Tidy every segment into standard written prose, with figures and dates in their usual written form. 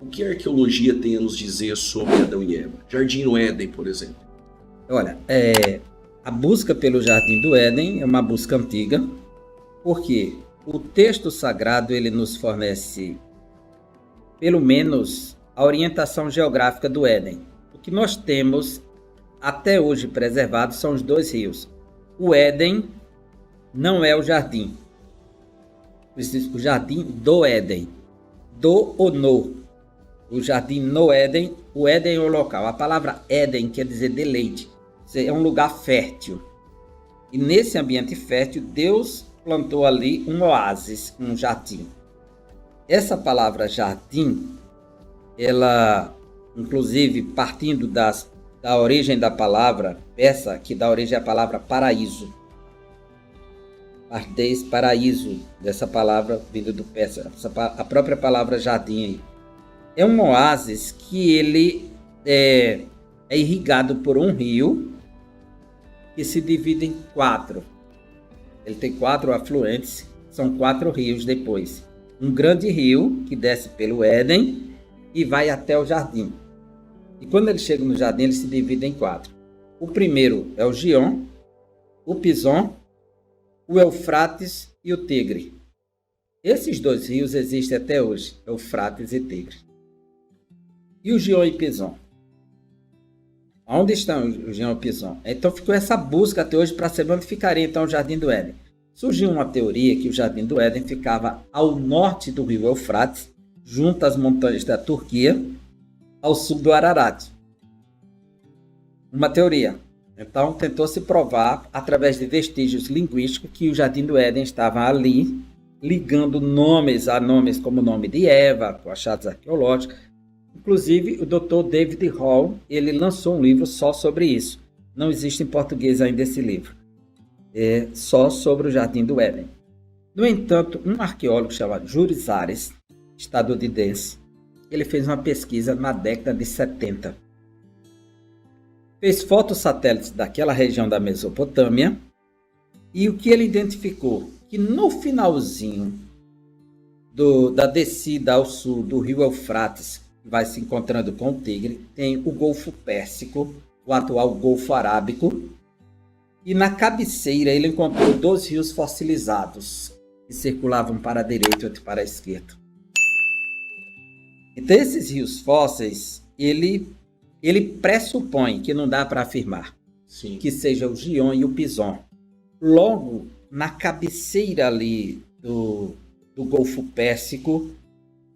O que a arqueologia tem a nos dizer sobre Adão e Eva? Jardim do Éden, por exemplo. Olha, a busca pelo Jardim do Éden é uma busca antiga, porque o texto sagrado ele nos fornece, pelo menos, a orientação geográfica do Éden. O que nós temos até hoje preservado são os dois rios. O Éden não é o jardim. Existe o Jardim do Éden. Do ou no. O Jardim no Éden, o Éden é o local. A palavra Éden quer dizer deleite. É um lugar fértil. E nesse ambiente fértil, Deus plantou ali um oásis, um jardim. Essa palavra jardim, ela, inclusive, partindo da origem da palavra persa, que dá origem à palavra paraíso. Pardeis, paraíso, dessa palavra vinda do persa. A própria palavra jardim é um oásis que ele é irrigado por um rio que se divide em 4. Ele tem 4 afluentes, são 4 rios depois. Um grande rio que desce pelo Éden e vai até o jardim. E quando ele chega no jardim, ele se divide em 4. O primeiro é o Gion, o Pison, o Eufrates e o Tigre. Esses 2 rios existem até hoje, Eufrates e Tigre. E o Gion e Pison? Onde estão o Gion e Pison? Então ficou essa busca até hoje para saber onde ficaria então o Jardim do Éden. Surgiu uma teoria que o Jardim do Éden ficava ao norte do rio Eufrates, junto às montanhas da Turquia, ao sul do Ararat. Uma teoria. Então tentou-se provar, através de vestígios linguísticos, que o Jardim do Éden estava ali, ligando nomes a nomes como o nome de Eva, com achados arqueológicos. Inclusive, o Dr. David Hall, ele lançou um livro só sobre isso. Não existe em português ainda esse livro. É só sobre o Jardim do Éden. No entanto, um arqueólogo chamado Juris Zares, estadunidense, ele fez uma pesquisa na década de 70. Fez fotossatélites daquela região da Mesopotâmia e o que ele identificou? Que no finalzinho da descida ao sul do rio Eufrates, vai se encontrando com o Tigre, tem o Golfo Pérsico, o atual Golfo Arábico, e na cabeceira ele encontrou 2 rios fossilizados, que circulavam para a direita e outro para a esquerda. Então esses rios fósseis, ele pressupõe, que não dá para afirmar, Sim, que seja o Gion e o Pison. Logo, na cabeceira ali do Golfo Pérsico,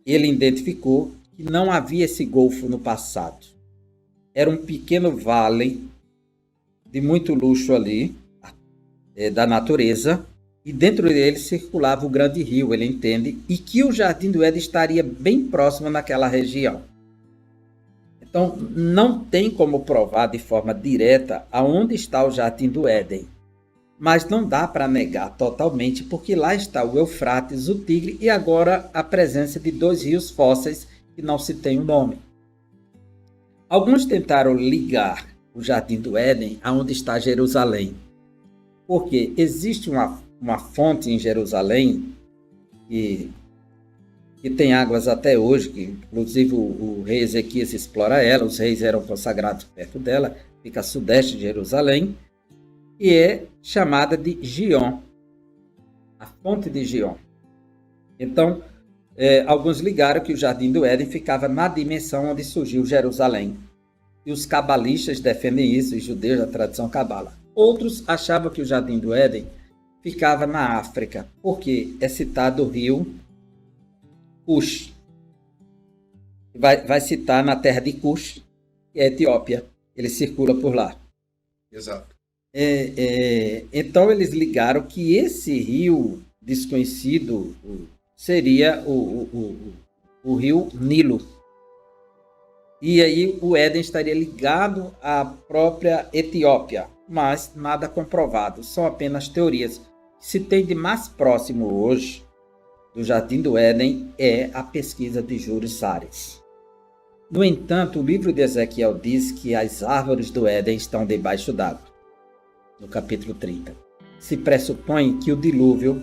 ele identificou que não havia esse golfo no passado. Era um pequeno vale de muito luxo ali, da natureza, e dentro dele circulava o grande rio, ele entende, e que o Jardim do Éden estaria bem próximo naquela região. Então, não tem como provar de forma direta aonde está o Jardim do Éden, mas não dá para negar totalmente, porque lá está o Eufrates, o Tigre, e agora a presença de 2 rios fósseis que não se tem o nome. Alguns tentaram ligar o Jardim do Éden aonde está Jerusalém, porque existe uma fonte em Jerusalém que tem águas até hoje, que inclusive o rei Ezequias explora ela, os reis eram consagrados perto dela, fica a sudeste de Jerusalém, e é chamada de Gion, a fonte de Gion. Então, alguns ligaram que o Jardim do Éden ficava na dimensão onde surgiu Jerusalém. E os cabalistas defendem isso, os judeus da tradição cabala. Outros achavam que o Jardim do Éden ficava na África, porque é citado o rio Cush. Vai citar na terra de Cush, que é a Etiópia. Ele circula por lá. exato. Então eles ligaram que esse rio desconhecido seria o rio Nilo. E aí o Éden estaria ligado à própria Etiópia, mas nada comprovado, são apenas teorias. Se tem de mais próximo hoje do Jardim do Éden é a pesquisa de Juris Zares. No entanto, o livro de Ezequiel diz que as árvores do Éden estão debaixo d'água, no capítulo 30. Se pressupõe que o dilúvio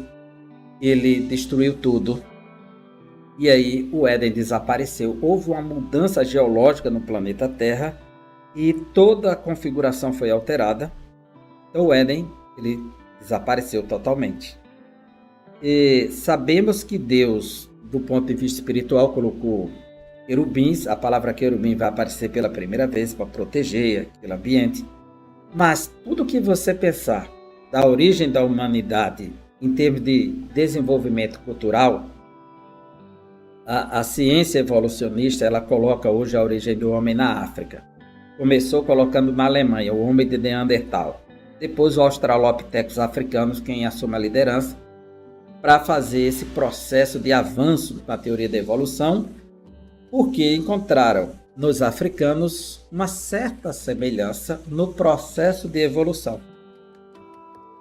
ele destruiu tudo e aí o Éden desapareceu. Houve uma mudança geológica no planeta Terra e toda a configuração foi alterada. Então o Éden ele desapareceu totalmente. E sabemos que Deus, do ponto de vista espiritual, colocou querubins. A palavra querubim vai aparecer pela primeira vez para proteger aquele ambiente. Mas tudo que você pensar da origem da humanidade em termos de desenvolvimento cultural, a ciência evolucionista ela coloca hoje a origem do homem na África. Começou colocando na Alemanha o homem de Neandertal. Depois os australopitecos africanos, quem assume a liderança, para fazer esse processo de avanço na teoria da evolução, porque encontraram nos africanos uma certa semelhança no processo de evolução.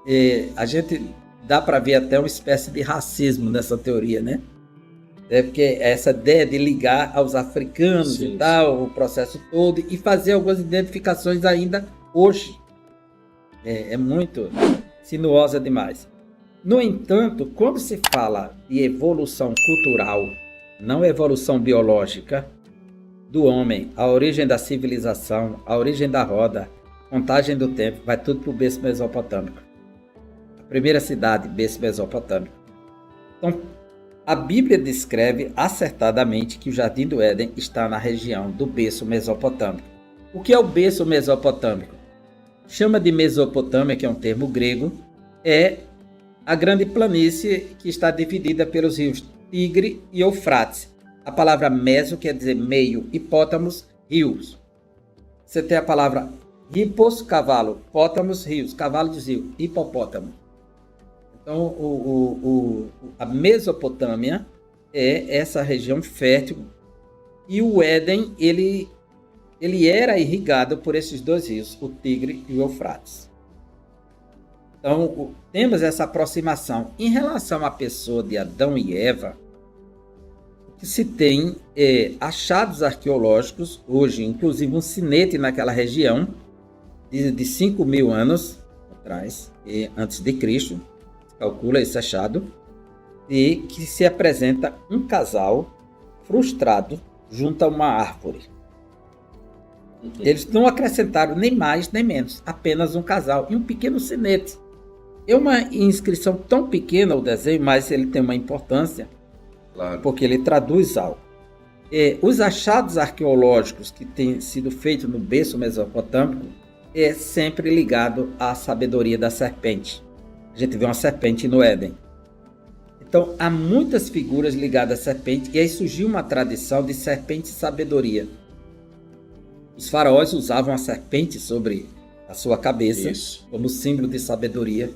E a gente dá para ver até uma espécie de racismo nessa teoria, né? É porque essa ideia de ligar aos africanos e tal, o processo todo, e fazer algumas identificações ainda hoje. É muito sinuosa demais. No entanto, quando se fala de evolução cultural, não evolução biológica, do homem, a origem da civilização, a origem da roda, contagem do tempo, vai tudo para o berço mesopotâmico. A primeira cidade, berço mesopotâmico. Então, a Bíblia descreve acertadamente que o Jardim do Éden está na região do berço mesopotâmico. O que é o berço mesopotâmico? Chama de Mesopotâmia, que é um termo grego, é a grande planície que está dividida pelos rios Tigre e Eufrates. A palavra meso quer dizer meio, hipótamos, rios. Você tem a palavra hipos, cavalo, pótamos, rios, cavalo de rio, hipopótamo. Então, a Mesopotâmia é essa região fértil e o Éden, ele era irrigado por esses dois rios, o Tigre e o Eufrates. Então, temos essa aproximação. Em relação à pessoa de Adão e Eva, o que se tem achados arqueológicos, hoje, inclusive um sinete naquela região, de 5.000 anos atrás, antes de Cristo, calcula esse achado, e que se apresenta um casal frustrado junto a uma árvore. Eles não acrescentaram nem mais nem menos, apenas um casal e um pequeno sinete. É uma inscrição tão pequena o desenho, mas ele tem uma importância, claro, porque ele traduz algo. Os achados arqueológicos que têm sido feitos no berço mesopotâmico é sempre ligado à sabedoria da serpente. A gente vê uma serpente no Éden. Então, há muitas figuras ligadas à serpente, e aí surgiu uma tradição de serpente e sabedoria. Os faraós usavam a serpente sobre a sua cabeça, isso, como símbolo de sabedoria,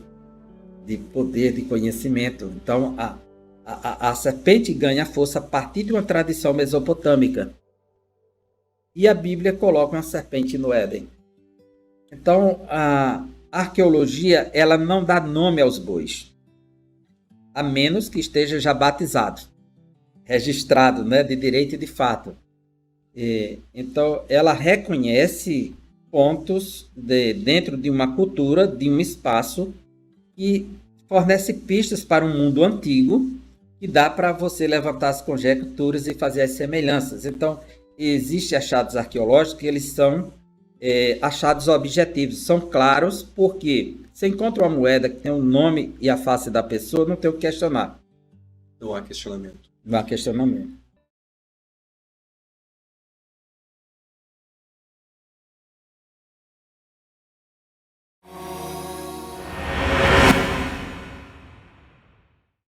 de poder, de conhecimento. Então, a serpente ganha força a partir de uma tradição mesopotâmica. E a Bíblia coloca uma serpente no Éden. Então, a arqueologia ela não dá nome aos bois, a menos que esteja já batizado, registrado, né, de direito e de fato. Então, ela reconhece pontos dentro de uma cultura, de um espaço, que fornece pistas para um mundo antigo, que dá para você levantar as conjecturas e fazer as semelhanças. Então, existem achados arqueológicos que eles são achados objetivos, são claros, porque você encontra uma moeda que tem o nome e a face da pessoa, não tem o que questionar. Não há questionamento. Não há questionamento.